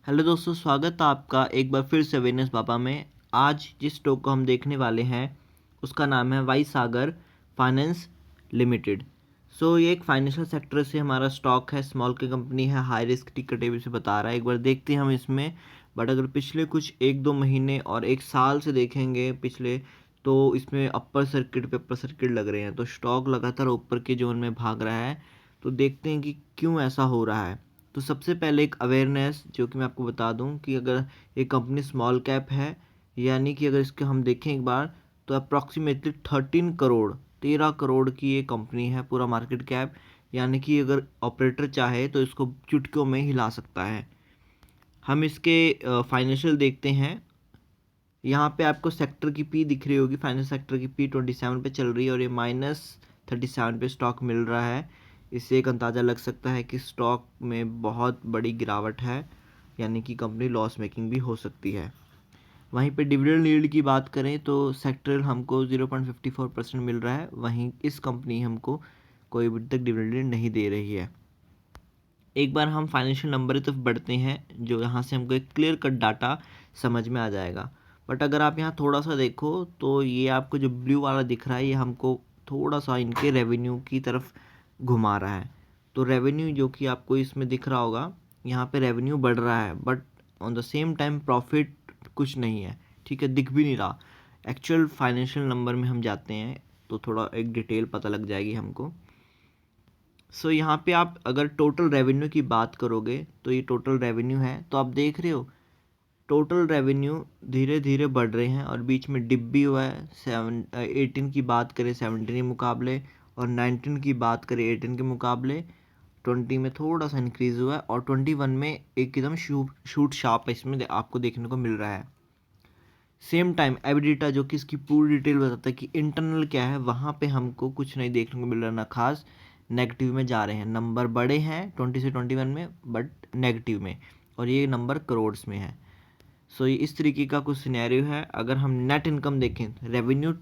Hello दोस्तों, स्वागत है आपका एक बार फिर से अवेयरनेस पापा में। आज जिस स्टॉक को हम देखने वाले हैं उसका नाम है वाई सागर फाइनेंस लिमिटेड। ये एक फाइनेंशियल सेक्टर से हमारा स्टॉक है, स्मॉल की कंपनी है, हाई रिस्क टी कैटेगरी से बता रहा है। एक बार देखते हैं हम इसमें। बट अगर पिछले कुछ एक दो महीने और एक साल से देखेंगे पिछले, तो इसमें अपर सर्किट पे अपर सर्किट लग रहे हैं, तो स्टॉक लगातार ऊपर के जोन में भाग रहा है। तो देखते हैं कि क्यों ऐसा हो रहा है। तो सबसे पहले एक अवेयरनेस जो कि मैं आपको बता दूं कि अगर एक कंपनी स्मॉल कैप है, यानी कि अगर इसके हम देखें एक बार, तो अप्रॉक्सीमेटली 13 करोड़ की ये कंपनी है, पूरा मार्केट कैप। यानी कि अगर ऑपरेटर चाहे तो इसको चुटकियों में हिला सकता है। हम इसके फाइनेंशियल देखते हैं। यहाँ पे आपको सेक्टर की पी दिख रही होगी, फाइनेंस सेक्टर की पी 27 पे चल रही है और ये -37 पे स्टॉक मिल रहा है। इससे एक अंदाज़ा लग सकता है कि स्टॉक में बहुत बड़ी गिरावट है, यानी कि कंपनी लॉस मेकिंग भी हो सकती है। वहीं पे डिविडेंड यील्ड की बात करें तो सेक्टर हमको 0.54% मिल रहा है, वहीं इस कंपनी हमको कोई अभी तक डिविडेंड नहीं दे रही है। एक बार हम फाइनेंशियल नंबर की तरफ बढ़ते हैं, जो यहाँ से हमको एक क्लियर कट डाटा समझ में आ जाएगा। बट अगर आप यहाँ थोड़ा सा देखो तो ये आपको जो ब्लू वाला दिख रहा है, ये हमको थोड़ा सा इनके रेवेन्यू की तरफ घुमा रहा है। तो रेवेन्यू जो कि आपको इसमें दिख रहा होगा, यहाँ पे रेवेन्यू बढ़ रहा है, but on the same time profit कुछ नहीं है। ठीक है, दिख भी नहीं रहा। एक्चुअल फाइनेंशियल नंबर में हम जाते हैं तो थोड़ा एक डिटेल पता लग जाएगी हमको। यहाँ पे आप अगर टोटल रेवेन्यू की बात करोगे तो ये टोटल रेवेन्यू है, तो आप देख रहे हो टोटल रेवेन्यू धीरे धीरे बढ़ रहे हैं और बीच में डिप भी हुआ है। 18 की बात करें 17 के मुकाबले, और 19 की बात करें 18 के मुकाबले, 20 में थोड़ा सा इंक्रीज़ हुआ है और 21 में एकदम शूट शार्प इसमें आपको देखने को मिल रहा है। सेम टाइम एबिडिटा जो कि इसकी पूरी डिटेल बताता है कि इंटरनल क्या है, वहाँ पे हमको कुछ नहीं देखने को मिल रहा, ना खास नेगेटिव में जा रहे हैं। नंबर बड़े हैं 20 से 21 में, बट नेगेटिव में, और ये नंबर करोड्स में है। ये इस तरीके का कुछ सिनेरियो है। अगर हम नेट इनकम देखें, रेवेन्यू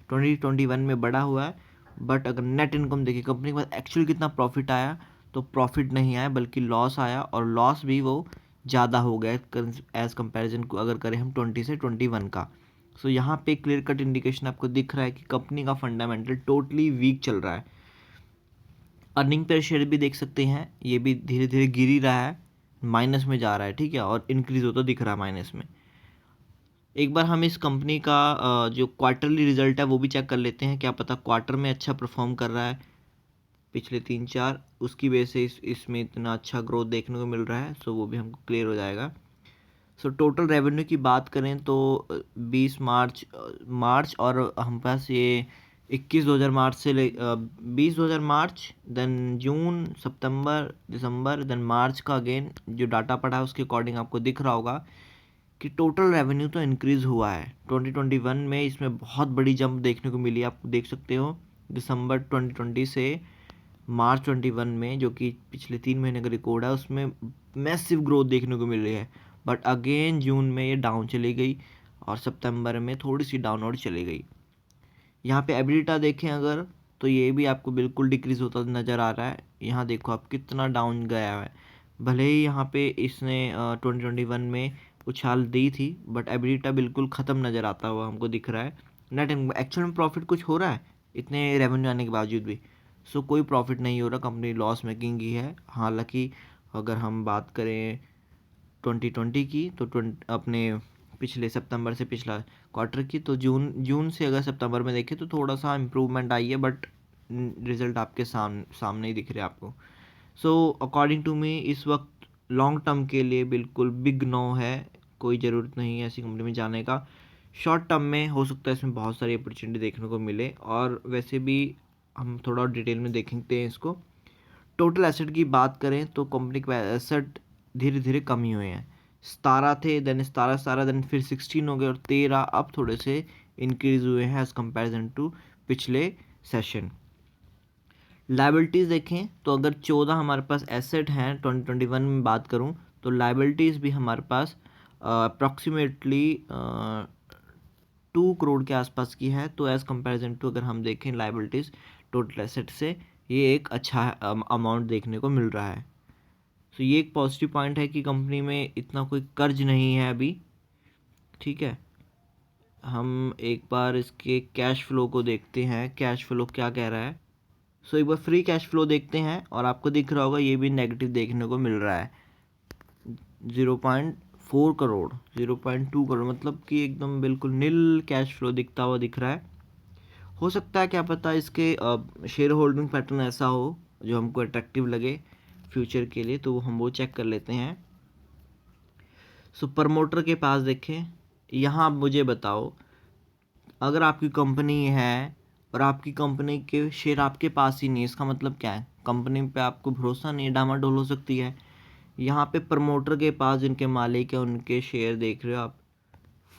2021 में बढ़ा हुआ है, बट अगर नेट इनकम देखें कंपनी के पास एक्चुअल कितना प्रॉफिट आया, तो प्रॉफिट नहीं आया बल्कि लॉस आया, और लॉस भी वो ज़्यादा हो गया एज़ कंपैरिजन को अगर करें हम 20 से 21 का। यहाँ पे क्लियर कट इंडिकेशन आपको दिख रहा है कि कंपनी का फंडामेंटल टोटली वीक चल रहा है। अर्निंग पर शेयर भी देख सकते हैं, ये भी धीरे धीरे गिर ही रहा है, माइनस में जा रहा है। ठीक है, और इंक्रीज होता दिख रहा है माइनस में। एक बार हम इस कंपनी का जो क्वार्टरली रिजल्ट है वो भी चेक कर लेते हैं, क्या पता क्वार्टर में अच्छा परफॉर्म कर रहा है पिछले 3-4, उसकी वजह से इसमें इतना अच्छा ग्रोथ देखने को मिल रहा है। वो भी हमको क्लियर हो जाएगा। टोटल रेवेन्यू की बात करें तो 20 मार्च और हम पास ये 21 2000 मार्च से 20 2000 मार्च, देन जून, सितंबर, दिसंबर, देन मार्च का अगेन जो डाटा पड़ा है उसके अकॉर्डिंग आपको दिख रहा होगा कि टोटल रेवेन्यू तो इंक्रीज़ हुआ है। 2021 में इसमें बहुत बड़ी जंप देखने को मिली, आप देख सकते हो। दिसंबर 2020 से मार्च 21 में, जो कि पिछले 3 महीने का रिकॉर्ड है, उसमें मैसिव ग्रोथ देखने को मिल रही है। बट अगेन जून में ये डाउन चली गई और सितंबर में थोड़ी सी डाउनवर्ड चली गई। यहाँ पे एबिलिटा देखें अगर, तो ये भी आपको बिल्कुल डिक्रीज होता नज़र आ रहा है। यहाँ देखो आप कितना डाउन गया है। भले ही यहाँ पे इसने 2021 में उछाल दी थी, बट एबिलिटा बिल्कुल ख़त्म नज़र आता हुआ हमको दिख रहा है। नेट एक्चुअल में प्रॉफिट कुछ हो रहा है इतने रेवेन्यू आने के बावजूद भी? कोई प्रॉफिट नहीं हो रहा, कंपनी लॉस मेकिंग ही है। हालांकि अगर हम बात करें 2020 की, तो अपने पिछले सितंबर से पिछला क्वार्टर की, तो जून जून से अगर सितंबर में देखें तो थोड़ा सा इम्प्रूवमेंट आई है, बट रिजल्ट आपके सामने ही दिख रहे हैं आपको। अकॉर्डिंग टू मी इस वक्त लॉन्ग टर्म के लिए बिल्कुल बिग नो है, कोई ज़रूरत नहीं है ऐसी कंपनी में जाने का। शॉर्ट टर्म में हो सकता है इसमें बहुत सारी अपॉर्चुनिटी देखने को मिले, और वैसे भी हम थोड़ा डिटेल में देखेंगे इसको। टोटल एसेट की बात करें तो कंपनी के एसेट धीरे धीरे कम ही हुए हैं। 17 थे, देन 17 देन फिर 16 हो गए, और 13 अब थोड़े से इंक्रीज हुए हैं एज कंपेरिजन टू पिछले सेशन। लाइबिलिटीज़ देखें तो अगर 14 हमारे पास एसेट हैं 2021 में बात करूं, तो लाइबिलिटीज़ भी हमारे पास अप्रॉक्सीमेटली 2 करोड़ के आसपास की है। तो एज़ कंपैरिजन टू अगर हम देखें लाइबिलिटीज़ टोटल एसेट से, ये एक अच्छा अमाउंट देखने को मिल रहा है। तो ये एक पॉजिटिव पॉइंट है कि कंपनी में इतना कोई कर्ज नहीं है अभी, ठीक है। हम एक बार इसके कैश फ्लो को देखते हैं, कैश फ्लो क्या कह रहा है। सो एक बार फ्री कैश फ्लो देखते हैं और आपको दिख रहा होगा ये भी नेगेटिव देखने को मिल रहा है, 0.4 करोड़, 0.2 करोड़, मतलब कि एकदम बिल्कुल नील कैश फ्लो दिखता हुआ दिख रहा है। हो सकता है क्या पता इसके शेयर होल्डिंग पैटर्न ऐसा हो जो हमको अट्रैक्टिव लगे फ्यूचर के लिए, तो हम वो चेक कर लेते हैं। सो प्रमोटर के पास देखें, यहाँ आप मुझे बताओ, अगर आपकी कंपनी है और आपकी कंपनी के शेयर आपके पास ही नहीं, इसका मतलब क्या है, कंपनी पे आपको भरोसा नहीं है, डामाडोल हो सकती है। यहाँ पे प्रमोटर के पास जिनके मालिक है उनके शेयर देख रहे हो आप,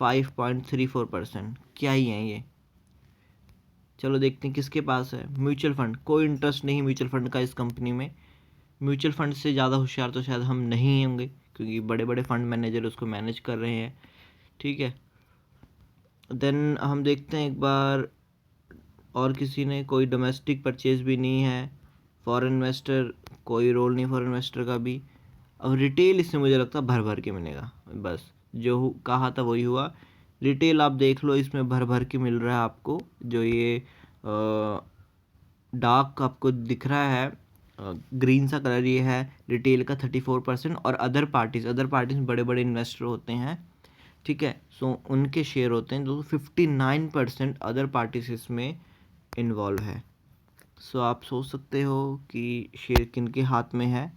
5.34%, क्या ही है ये। चलो देखते हैं किसके पास है, म्यूचुअल फंड, कोई इंटरेस्ट नहीं म्यूचुअल फंड का इस कंपनी में। म्यूचुअल फंड से ज़्यादा होशियार तो शायद हम नहीं होंगे, क्योंकि बड़े बड़े फंड मैनेजर उसको मैनेज कर रहे हैं, ठीक है। देन हम देखते हैं एक बार, और किसी ने कोई डोमेस्टिक परचेज भी नहीं है, फॉरेन इन्वेस्टर कोई रोल नहीं फॉरेन इन्वेस्टर का भी। अब रिटेल इसमें मुझे लगता है भर भर के मिलेगा, बस जो कहा था वही हुआ। रिटेल आप देख लो, इसमें भर भर के मिल रहा है आपको, जो ये डार्क आपको दिख रहा है ग्रीन सा कलर, ये है रिटेल का 34%, और अदर पार्टीज बड़े बड़े इन्वेस्टर होते हैं, ठीक है। सो उनके शेयर होते हैं, जो 59% अदर पार्टीज इसमें इन्वॉल्व है। सो आप सोच सकते हो कि शेयर किन के हाथ में है,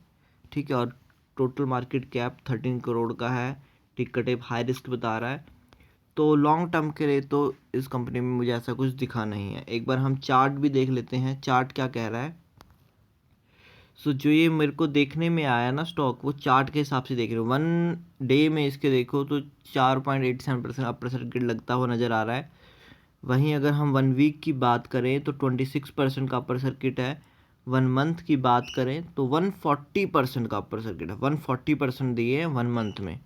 ठीक है। और टोटल मार्केट कैप 13 करोड़ का है, टिकर टेप हाई रिस्क बता रहा है। तो लॉन्ग टर्म के लिए तो इस कंपनी में मुझे ऐसा कुछ दिखा नहीं है। एक बार हम चार्ट भी देख लेते हैं, चार्ट क्या कह रहा है। सो जो ये मेरे को देखने में आया ना स्टॉक, वो चार्ट के हिसाब से देख रहे हो, 1 डे में इसके देखो तो 4.87% अपर सर्किट लगता हुआ नज़र आ रहा है। वहीं अगर हम 1 वीक की बात करें तो 26% का अपर सर्किट है। 1 मंथ की बात करें तो 140% का अपर सर्किट है, 140% दिए हैं 1 मंथ में।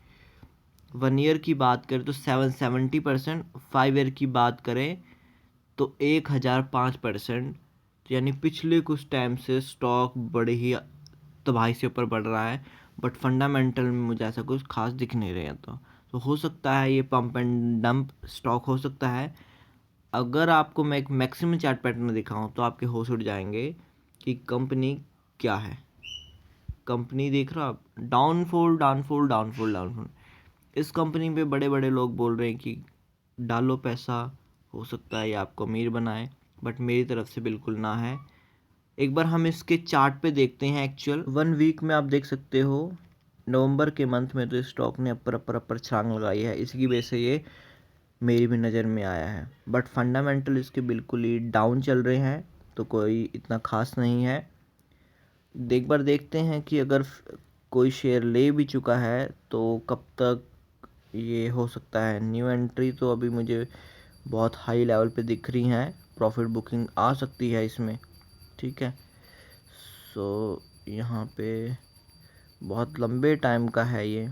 1 ईयर की बात करें तो 770%, 5 ईयर की बात करें तो 1005%। यानी पिछले कुछ टाइम से स्टॉक बड़े ही तबाही से ऊपर बढ़ रहा है, बट फंडामेंटल में मुझे ऐसा कुछ खास दिख नहीं रहा। तो हो सकता है ये पंप एंड डंप स्टॉक हो सकता है। अगर आपको मैं एक मैक्सिमम चार्ट पैटर्न दिखाऊं तो आपके होश उड़ जाएंगे कि कंपनी क्या है। कंपनी देख रहे हो आप, डाउनफॉल डाउनफॉल डाउनफॉल डाउनफॉल। इस कंपनी पे बड़े बड़े लोग बोल रहे हैं कि डालो पैसा, हो सकता है ये आपको अमीर बनाए, बट मेरी तरफ से बिल्कुल ना है। एक बार हम इसके चार्ट पे देखते हैं एक्चुअल 1 वीक में। आप देख सकते हो नवंबर के मंथ में तो स्टॉक ने अपर अपर अपर छलांग लगाई है, इसी वजह से ये मेरी भी नज़र में आया है। बट फंडामेंटल इसके बिल्कुल ही डाउन चल रहे हैं, तो कोई इतना खास नहीं है। एक बार देखते हैं कि अगर कोई शेयर ले भी चुका है तो कब तक ये हो सकता है न्यू एंट्री। तो अभी मुझे बहुत हाई लेवल पे दिख रही हैं, प्रॉफिट बुकिंग आ सकती है इसमें, ठीक है। सो यहाँ पे बहुत लंबे टाइम का है ये।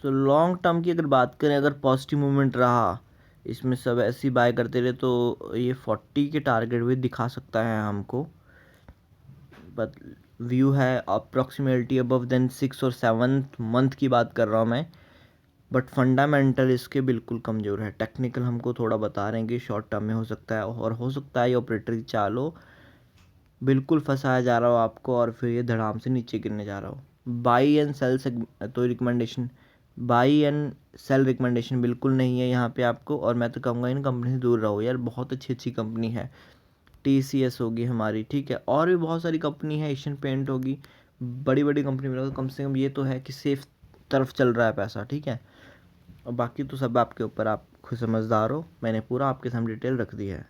तो लॉन्ग टर्म की अगर बात करें, अगर पॉजिटिव मूवमेंट रहा इसमें, सब ऐसी बाय करते रहे, तो ये 40 के टारगेट भी दिखा सकता है हमको। बट व्यू है अप्रॉक्सीमेटली अबव देन 6 और 7 मंथ की बात कर रहा हूँ मैं। बट फंडामेंटल इसके बिल्कुल कमज़ोर है। टेक्निकल हमको थोड़ा बता रहे हैं कि शॉर्ट टर्म में हो सकता है, और हो सकता है ये ऑपरेटर की चाल हो, बिल्कुल फंसाया जा रहा हो आपको और फिर ये धड़ाम से नीचे गिरने जा रहा हो। बाई एंड सेल से तो recommendation, by and cell recommendation बिल्कुल नहीं है यहाँ पे आपको। और मैं तो कहूँगा इन कंपनी से दूर रहो यार, बहुत अच्छी अच्छी कंपनी है। TCS होगी हमारी, ठीक है, और भी बहुत सारी कंपनी है, एशियन पेंट होगी, बड़ी बड़ी कंपनी में कम से कम ये तो है कि सेफ तरफ चल रहा है पैसा, ठीक है। और बाकी तो सब आपके ऊपर, आप खुद समझदार हो, मैंने पूरा आपके सामने डिटेल रख दी है।